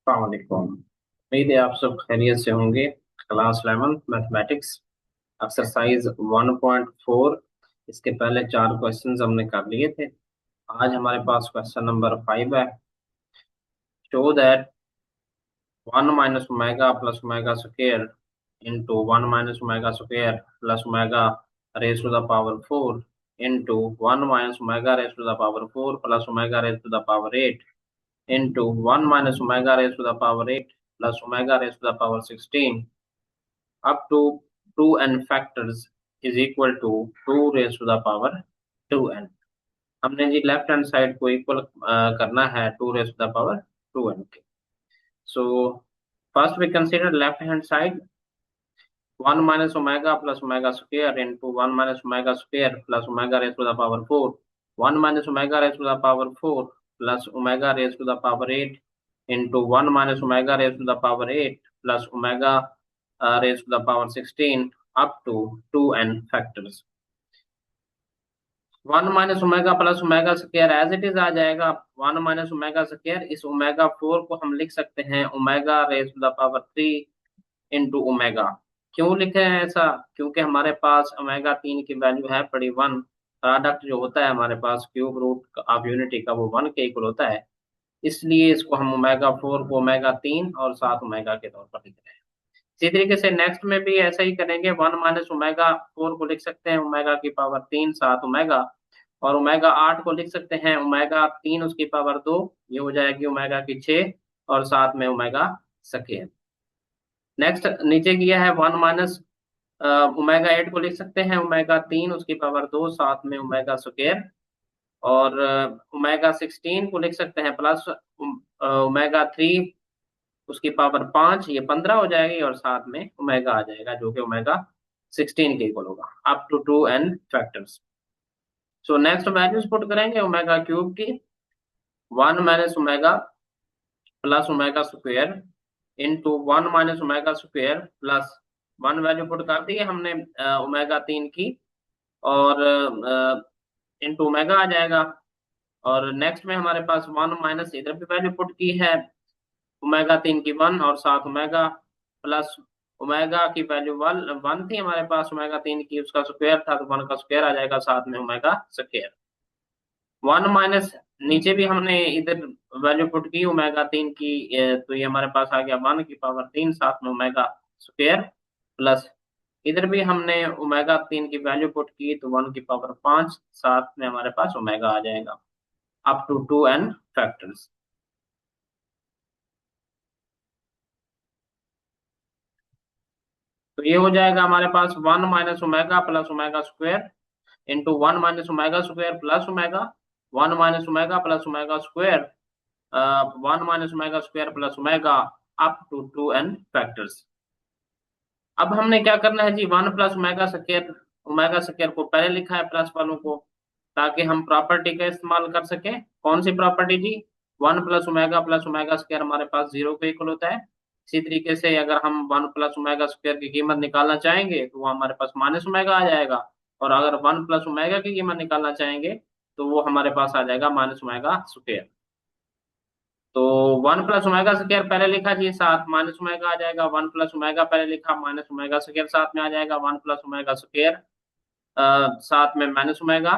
अस्सलामुअलैकुम। उम्मीद है आप सब खैरियत से होंगे। Class 11 mathematics exercise 1.4। इसके पहले 4 क्वेश्चंस हमने कर लिए थे। आज हमारे पास क्वेश्चन नंबर 5 है। Show that 1 - omega plus omega square into 1 - omega square plus omega raise to the power 4 into 1 - omega raise to the power 4 plus omega raise to the power 8 into 1 minus omega raised to the power 8 plus omega raised to the power 16 up to 2n factors is equal to 2 raised to the power 2n। हमने जी left hand side को equal करना है 2 raised to the power 2n के। So first we consider left hand side 1 minus omega plus omega square into 1 minus omega square plus omega raised to the power 4, 1 minus omega raised to the power 4 plus omega raised to the power 8 into 1 minus omega raised to the power 8 plus omega raised to the power 16 up to 2n factors। 1 minus omega plus omega square as it is आ जाएगा। 1 minus omega square, इस omega 4 को हम लिख सकते हैं omega raise to the power 3 into omega. क्यों लिखे हैं ऐसा? क्योंकि हमारे पास ओमेगा 3 की वैल्यू है पड़ी 1। प्रोडक्ट जो होता है हमारे पास क्यूब रूट ऑफ यूनिटी का वो 1 के इक्वल होता है। इसलिए इसको हम ओमेगा 4 को ओमेगा 3 और 7 ओमेगा के तौर पर लिख रहे हैं। इसी तरीके से नेक्स्ट में भी ऐसा ही करेंगे। 1 माइनस ओमेगा 4 को लिख सकते हैं ओमेगा की पावर 3 7 ओमेगा, और ओमेगा 8 को लिख सकते हैं ओमेगा 3 उसकी पावर 2, ये हो जाएगी ओमेगा की 6 और साथ में ओमेगा स्क्वायर। नेक्स्ट नीचे किया है 1 माइनस ओमेगा 8 को लिख सकते हैं ओमेगा 3 उसकी पावर 2 साथ में ओमेगा स्क्वायर, और ओमेगा 16 को लिख सकते हैं प्लस ओमेगा 3 उसकी पावर 5, ये 15 हो जाएगी और साथ में ओमेगा आ जाएगा जो कि ओमेगा 16 के इक्वल होगा up to 2n factors. So next values put करेंगे ओमेगा क्यूब की 1 minus omega plus omega square into 1 minus omega square plus 1 value put कर दी है हमने ओमेगा 3 की, और इंटू ओमेगा आ जाएगा। और नेक्स्ट में हमारे पास 1 माइनस इधर भी वैल्यू पुट की है ओमेगा 3 की 1 और साथ ओमेगा प्लस ओमेगा की वैल्यू 1 थी हमारे पास ओमेगा 3 की, उसका स्क्वायर था तो 1 का स्क्वायर आ जाएगा साथ में ओमेगा स्क्वायर। 1 माइनस नीचे भी हमने इधर वैल्यू पुट की ओमेगा 3 की, तो ये हमारे पास आ गया 1 की पावर 3 साथ में ओमेगा स्क्वायर प्लस इधर भी हमने ओमेगा 3 की वैल्यू पुट की तो 1 की पावर 5 साथ में हमारे पास ओमेगा आ जाएगा अप टू 2n फैक्टर्स। तो ये हो जाएगा हमारे पास 1 minus omega plus omega square into 1 minus omega square plus omega 1 minus omega plus omega square 1 minus omega square plus omega up to 2n factors. अब हमने क्या करना है जी, 1 प्लस ओमेगा स्क्वायर को पहले लिखा है प्लस वालों को, ताकि हम प्रॉपर्टी का इस्तेमाल कर सकें। कौन सी प्रॉपर्टी जी? 1 प्लस ओमेगा स्क्वायर हमारे पास 0 के इक्वल होता है। इसी तरीके से अगर हम 1 प्लस ओमेगा स्क्वायर की कीमत निकालना चाहेंगे तो वो हमारे पास माइनस ओमेगा आ जाएगा, और अगर 1 प्लस ओमेगा की कीमत निकालना चाहेंगे तो वो हमारे पास आ जाएगा माइनस ओमेगा स्क्वायर। तो 1 प्लस ओमेगा स्क्वायर पहले लिखा जी, साथ माइनस ओमेगा आ जाएगा। 1 प्लस ओमेगा पहले लिखा, माइनस ओमेगा स्क्वायर साथ में आ जाएगा। 1 प्लस ओमेगा स्क्वायर साथ में माइनस ओमेगा,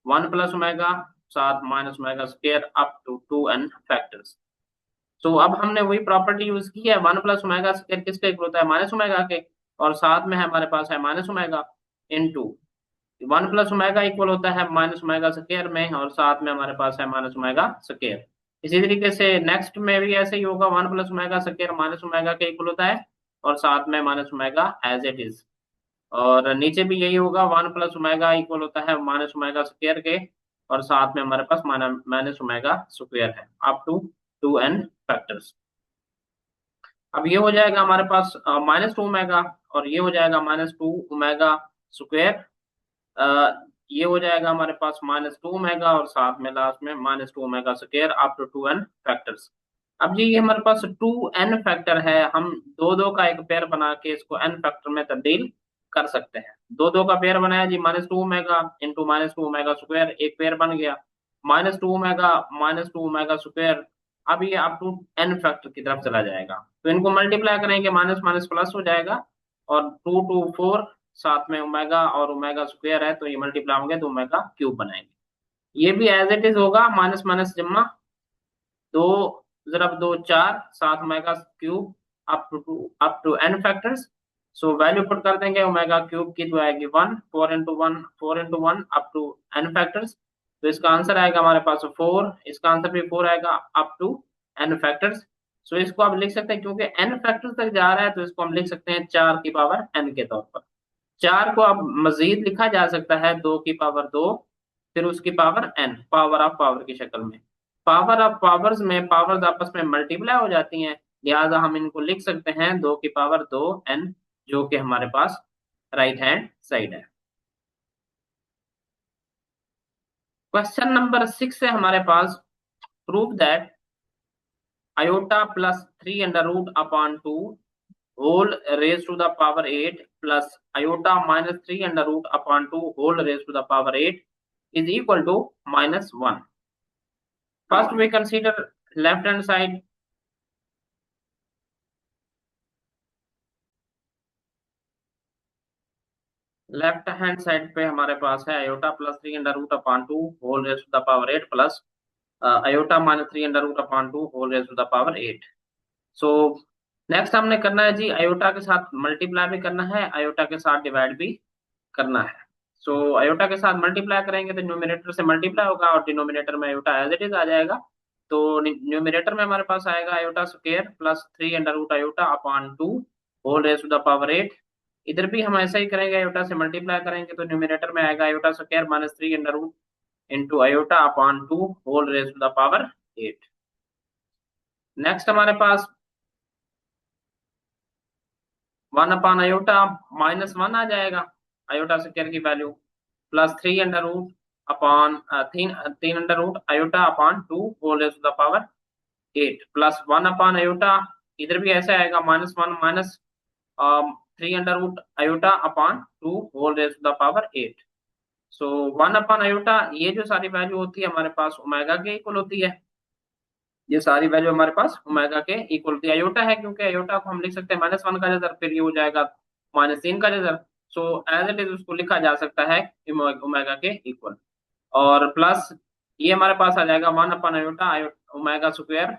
1 प्लस ओमेगा साथ minus omega square up to 2n factors. तो अब हमने वही प्रॉपर्टी यूज की है। 1 प्लस ओमेगा स्क्वायर किसके इक्वल होता है? माइनस ओमेगा के, और साथ में हमारे पास है minus omega into 1 plus omega equal होता है माइनस ओमेगा स्क्वायर में, और साथ में हमारे पास है माइनस ओमेगा स्क्वायर। इसी तरीके से नेक्स्ट में भी ऐसे ही होगा। 1 plus omega square minus omega के इक्वल होता है, और साथ में minus omega as it is. और नीचे भी यही होगा, 1 प्लस ओमेगा इक्वल होता है माइनस ओमेगा स्क्वायर के, और साथ में हमारे पास माइनस ओमेगा स्क्वायर है अप टू 2n फैक्टर्स। अब ये हो जाएगा हमारे पास -2 ओमेगा, और ये हो जाएगा -2 ओमेगा स्क्वायर। ये हो जाएगा हमारे पास -2 ओमेगा, और साथ में लास्ट में -2 omega square up to 2n factors. अब जी ये हमारे पास 2n फैक्टर है, हम दो दो का एक पेयर बना के इसको n फैक्टर में तब्दील कर सकते हैं। दो दो का पेयर बनाया जी, -2 ओमेगा इंटू -2 ओमेगा स्क्वायर एक पेयर बन गया, -2 ओमेगा -2 ओमेगा स्क्वायर अब ये अप टू एन फैक्टर की तरफ चला जाएगा, तो इनको मल्टीप्लाई करेंगे, माइनस माइनस प्लस हो जाएगा, और 2 to 4 साथ में ओमेगा और ओमेगा स्क्वायर है, तो ये मल्टीप्लाई होंगे तो ओमेगा क्यूब बनाएंगे। ये भी एज इट इज होगा, माइनस माइनस जम्मा, दो जरब दो चार, सात omega cube up to n factors. So value put कर देंगे, ओमेगा क्यूब की तो आएगी 1, 4 into 1, 4 into 1 up to n factors. तो इसका आंसर आएगा हमारे पास 4, इसका आंसर भी 4 आएगा अप टू एन फैक्टर्स। सो इसको आप लिख सकते हैं, क्योंकि एन फैक्टर्स तक जा रहा है, तो इसको हम लिख सकते हैं 4 की पावर एन के तौर पर। 4 को अब मजीद लिखा जा सकता है 2 की पावर 2, फिर उसकी power n, power of power की शक्ल में। पावर ऑफ पावर्स में पावर्स आपस में मल्टीप्लाई हो जाती हैं, लिहाजा हम इनको लिख सकते हैं 2 की पावर 2 एन, जो कि हमारे पास राइट हैंड साइड है। क्वेश्चन नंबर 6 है हमारे पास, prove that iota plus 3 under root upon 2 whole raise to the power 8 plus iota minus 3 under root upon 2 whole raise to the power 8 is equal to -1. First we consider left hand side. Left hand side पे हमारे पास है iota plus 3 under root upon 2 whole raise to the power 8 plus iota minus 3 under root upon 2 whole raise to the power 8। So next हमने करना है जी, iota के साथ multiply भी करना है, आयोटा के साथ डिवाइड भी करना है। सो आयोटा के साथ मल्टीप्लाई करेंगे तो न्यूमिनेटर से मल्टीप्लाई होगा और डिनोमिनेटर में आयोटा एज इट इज आ जाएगा। तो न्यूमिनेटर में हमारे पास आएगा iota square plus 3 under root iota upon 2 whole raise to the power 8। इधर भी हम ऐसा ही करेंगे, आयोटा से मल्टीप्लाई करेंगे तो न्यूमिनेटर में आएगा iota square minus 3 under root into iota upon 2 whole raise to the power 8। Next हमारे पास 1/आयोटा -1 आ जाएगा, आयोटा स्क्वायर की value, plus 3 under root whole raise to the power 8 plus 1/आयोटा, इधर भी ऐसे आएगा -1 minus 3 under root iota upon 2 whole raise to the power 8। So 1/आयोटा, ये जो सारी वैल्यू होती है हमारे पास ओमेगा के इक्वल होती है, ये सारी वैल्यू हमारे पास ओमेगा के इक्वल होती है। अयोटा है क्योंकि अयोटा को हम लिख सकते हैं -1 का जजर, फिर ये हो जाएगा -3 का जजर। सो एज इट इज उसको लिखा जा सकता है ओमेगा के इक्वल। और प्लस ये हमारे पास आ जाएगा 1/आयोटा omega square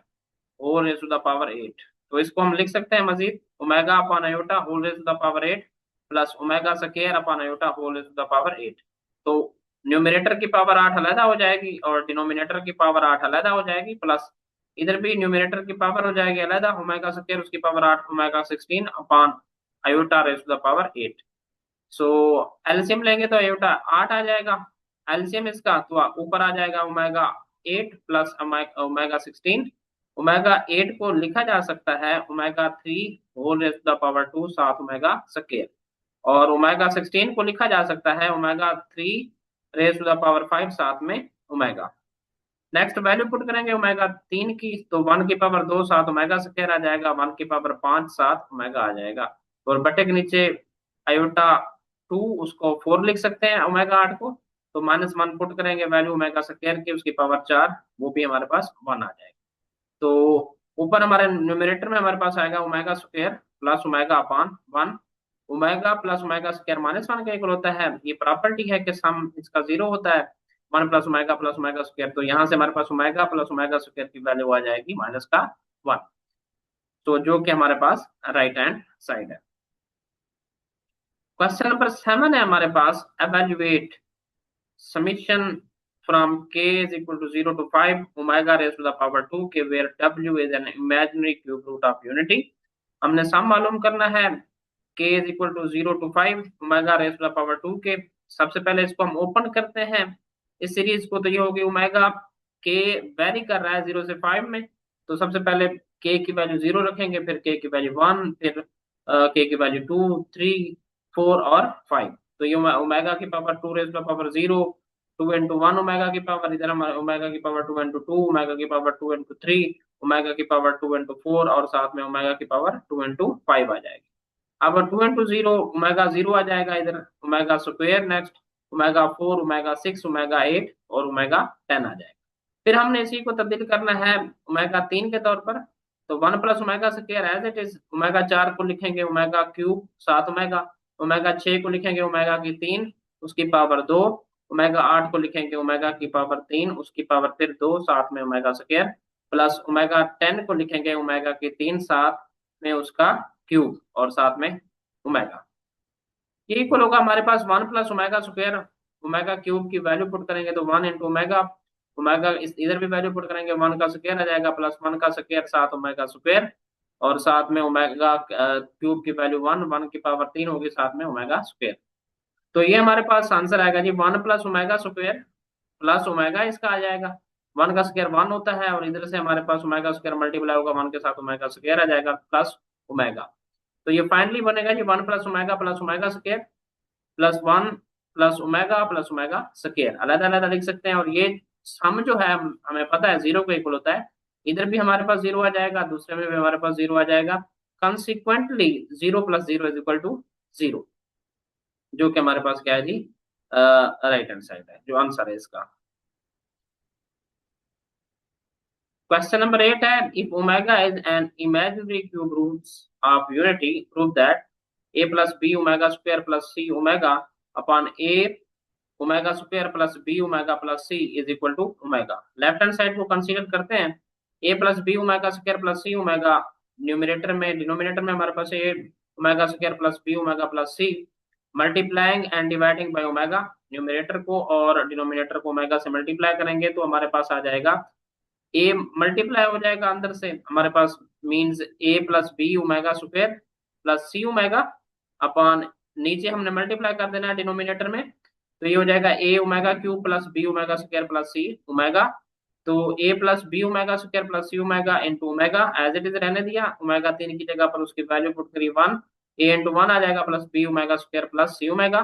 whole raise to the power 8। तो इसको हम लिख सकते हैं मजीद omega upon iota whole raise to the power 8 plus omega square upon iota whole raise to the power 8। तो न्यूमिनेटर की पावर 8 अलग हो जाएगी और डिनोमिनेटर की पावर 8 अलग हो जाएगी, प्लस इधर भी न्यूमिनेटर की पावर हो जाएगी अलग, ओमेगा स्क्वायर उसकी power 8 omega 16 upon iota raise to the power 8। So LCM लेंगे तो आयोटा 8 आ जाएगा, एलसीएम इसका तो ऊपर आ जाएगा ओमेगा 8 प्लस ओमेगा 16। ओमेगा 8 को लिखा जा सकता है omega 3 whole raise to the power 2 सात ओमेगा स्क्वायर, और ओमेगा 16 को लिखा जा सकता है omega 3 raise to the power 5 साथ में ओमेगा। नेक्स्ट वैल्यू पुट करेंगे ओमेगा 3 की, तो 1 की पावर 2 सात ओमेगा स्क्वायर आ जाएगा, 1 की पावर 5 सात ओमेगा आ जाएगा, और बटे के नीचे आयोटा 2 उसको 4 लिख सकते हैं ओमेगा 8 को, तो -1 पुट करेंगे वैल्यू ओमेगा स्क्वायर की, उसकी पावर 4, वो भी हमारे पास 1 आ जाएगा। तो ऊपर हमारे न्यूमिनेटर में हमारे पास आएगा omega square plus omega upon 1, omega plus omega square -1 का इक्वल होता है। ये प्रॉपर्टी है कि सम इसका 0 होता है, 1 प्लस ओमेगा स्क्वायर, तो यहाँ से हमारे पास ओमेगा प्लस ओमेगा स्क्वायर की वैल्यू आ जाएगी -1, तो जो कि हमारे पास राइट हैंड साइड है। क्वेश्चन नंबर 7 है हमारे पास, evaluate summation from k is equal to 0 to 5 omega raised to the power 2 k where w is an imaginary cube root of unity। हमने सम मालूम करना है, k is equal to 0 to 5 omega raised to the power 2 k। सबसे पहले इसको हम open करते हैं इस सीरीज को, तो ये होगी ओमेगा k वेरी कर रहा है 0 से 5 में, तो सबसे पहले k की वैल्यू 0 रखेंगे, फिर k की वैल्यू 1, फिर k की वैल्यू 2, 3, 4 और 5। तो ये ओमेगा की power 2 raise to the power 0, 2 into 1 omega की पावर, इधर हमारे ओमेगा की पावर 2 into 2, ओमेगा की पावर 2 into 3, ओमेगा की पावर 2 into 4 और साथ में ओमेगा की पावर 2 into 5 आ जाएगी। अब 2 into 0 ओमेगा 0 आ जाएगा, इधर omega square, next omega 4, omega 6, omega 8 और ओमेगा 10 आ जाएगा। फिर हमने इसी को तब्दील करना है ओमेगा 3 के तौर पर। तो 1 plus omega square as it is, omega 4 को लिखेंगे ओमेगा क्यूब 7 ओमेगा, ओमेगा 6 को लिखेंगे ओमेगा की 3 उसकी पावर 2, ओमेगा 8 को लिखेंगे ओमेगा की पावर 3 उसकी पावर फिर 2 साथ में ओमेगा स्क्वायर, प्लस ओमेगा 10 को लिखेंगे ओमेगा की 3 साथ में उसका क्यूब और साथ में ओमेगा। ये इक्वल होगा हमारे पास 1 plus omega square, omega cube की वैल्यू पुट करेंगे तो 1 इंटू ओमेगा, ओमेगा इधर भी वैल्यू पुट करेंगे 1 का स्क्वायर आ जाएगा प्लस 1 का स्क्वायर साथ ओमेगा स्क्वायर और साथ में ओमेगा क्यूब की वैल्यू 1 की पावर 3 होगी साथ में ओमेगा स्क्वायर। तो ये हमारे पास आंसर आएगा जी 1 plus omega square plus omega इसका आ जाएगा। 1 का स्क्वायर 1 होता है और इधर से हमारे पास ओमेगा स्क्वायर मल्टीप्लाई होगा 1 के साथ ओमेगा स्क्वायर आ जाएगा प्लस ओमेगा। तो ये फाइनली बनेगा जी 1 plus omega square plus 1 plus omega square, अलग अलग लिख सकते हैं। और ये सम जो है हमें पता है 0 के इक्वल होता है, इधर भी हमारे पास 0 आ जाएगा, दूसरे में भी हमारे पास 0 आ जाएगा। Consequently 0 plus 0 is equal to 0, जो कि हमारे पास क्या है जी राइट हैंड साइड है, जो आंसर है इसका। क्वेश्चन नंबर 8 है, if omega is an imaginary cube roots of unity prove that a plus B omega square plus C omega upon a omega square plus B omega plus c is equal to omega. Left hand side को consider करते हैं, a plus B omega square plus C omega, numerator में denominator में हमारे पास a omega square plus B omega plus c, multiplying and dividing by omega, numerator को और denominator को ओमेगा से मल्टीप्लाई करेंगे तो हमारे पास आ जाएगा a मल्टीप्लाई हो जाएगा अंदर से हमारे पास, means a plus B omega square plus C omega upon नीचे हमने मल्टीप्लाई कर देना है डिनोमिनेटर में, तो ये हो जाएगा a omega cube plus B omega square plus C omega. तो a plus B omega square plus C omega into omega as it is रहने दिया, ओमेगा 3 की जगह पर उसकी वैल्यू पुट करी 1, a इंटू 1 आ जाएगा plus B omega square plus सी ओमेगा।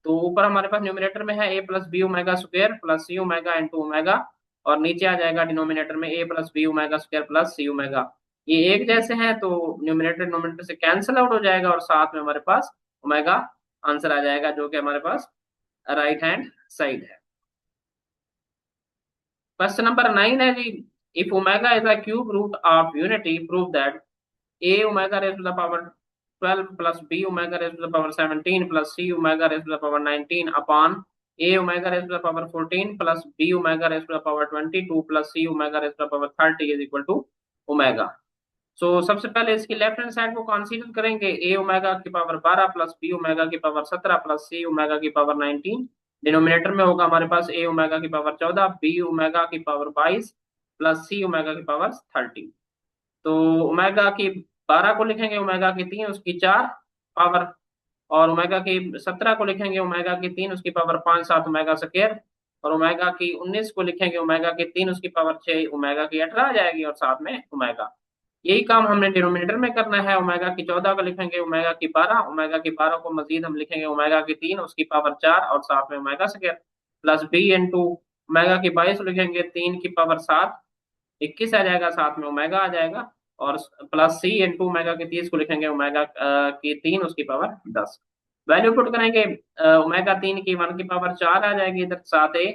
तो ऊपर हमारे पास न्यूमिनेटर में है a plus B omega square plus C omega into omega और नीचे आ जाएगा डिनोमिनेटर में a plus B omega square plus C omega. ये एक जैसे हैं तो न्यूमिनेटर डिनोमिनेटर से कैंसिल आउट हो जाएगा और साथ में हमारे पास ओमेगा आंसर आ जाएगा, जो कि हमारे पास राइट हैंड साइड है। क्वेश्चन नंबर 9 है जी, if omega is a cube root of unity prove that a omega raise to the power 12 plus b omega raise to the power 17 plus c omega raise to the power 19 upon a omega raise to the power 14 plus b omega raise to the power 22 plus c omega raise to the power 30 is equal to omega. सो सबसे पहले इसकी left hand side को consider करेंगे, a omega की power 12 plus b omega की power 17 plus c omega की power 19, denominator में होगा हमारे पास a ओमेगा की पावर 14 b ओमेगा की पावर 22 प्लस c ओमेगा की पावर 30। तो ओमेगा की 12 को लिखेंगे ओमेगा की 3 उसकी 4 पावर, और ओमेगा की 17 को लिखेंगे ओमेगा की 3 उसकी पावर 5 7 ओमेगा स्क्वायर, और ओमेगा की 19 को लिखेंगे ओमेगा की 3 उसकी पावर 6 ओमेगा की 18 आ जाएगी और साथ में ओमेगा। यही काम हमने डिनोमिनेटर में करना है, ओमेगा की 14 को लिखेंगे ओमेगा की 12, ओमेगा की 12 को मजीद हम लिखेंगे ओमेगा की 3 उसकी पावर 4 और साथ में omega square, plus b into omega की 22 लिखेंगे 3 की पावर 7 21 आ जाएगा साथ में ओमेगा आ जाएगा, और प्लस सी इंटू ओमेगा की 30 को लिखेंगे ओमेगा की 3 उसकी पावर 10। वैल्यू पुट करेंगे ओमेगा 3 की 1 की पावर 4 आ जाएगी, इधर साथ ए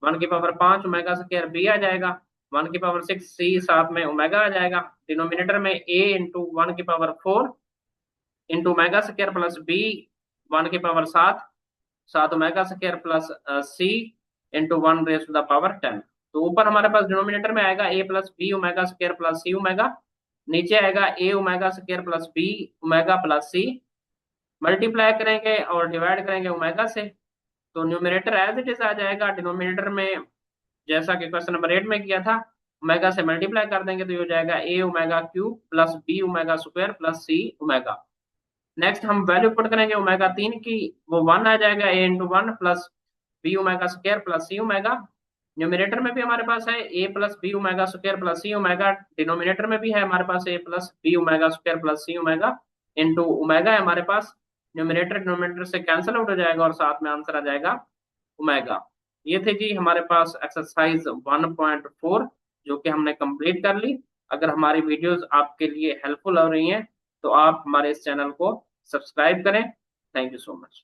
1 की पावर 5 ओमेगा स्क्वायर बी आ जाएगा, 1 की पावर 6 सी साथ में ओमेगा आ जाएगा, डिनोमिनेटर में a इंटू 1 की power 4 into omega square plus b 1 की power 7 omega square plus c into 1 raise to the power 10। तो ऊपर हमारे पास डिनोमिनेटर में आएगा a plus B omega square plus C omega, नीचे आएगा a omega square plus B omega plus c, multiply करेंगे और डिवाइड करेंगे ओमेगा से, तो न्यूमरेटर एज इट इज आ जाएगा, डिनोमिनेटर में जैसा कि क्वेश्चन नंबर 8 में किया था ओमेगा से मल्टीप्लाई कर देंगे तो ये हो जाएगा a omega cube plus b omega square plus c omega. Next हम वैल्यू पुट करेंगे ओमेगा 3 की, वो 1 आ जाएगा a into 1 plus B omega square plus C omega, numerator में भी हमारे पास है a plus B omega square plus C omega, denominator में भी है हमारे पास a plus B omega square plus C omega into omega है हमारे पास, न्यूमिनेटर डिनोमिनेटर से कैंसिल आउट हो जाएगा और साथ में आंसर आ जाएगा ओमेगा। ये थे जी हमारे पास एक्सरसाइज 1.4 जो कि हमने कंप्लीट कर ली। अगर हमारी वीडियोस आपके लिए हेल्पफुल हो रही हैं तो आप हमारे इस चैनल को सब्सक्राइब करें। Thank you so much.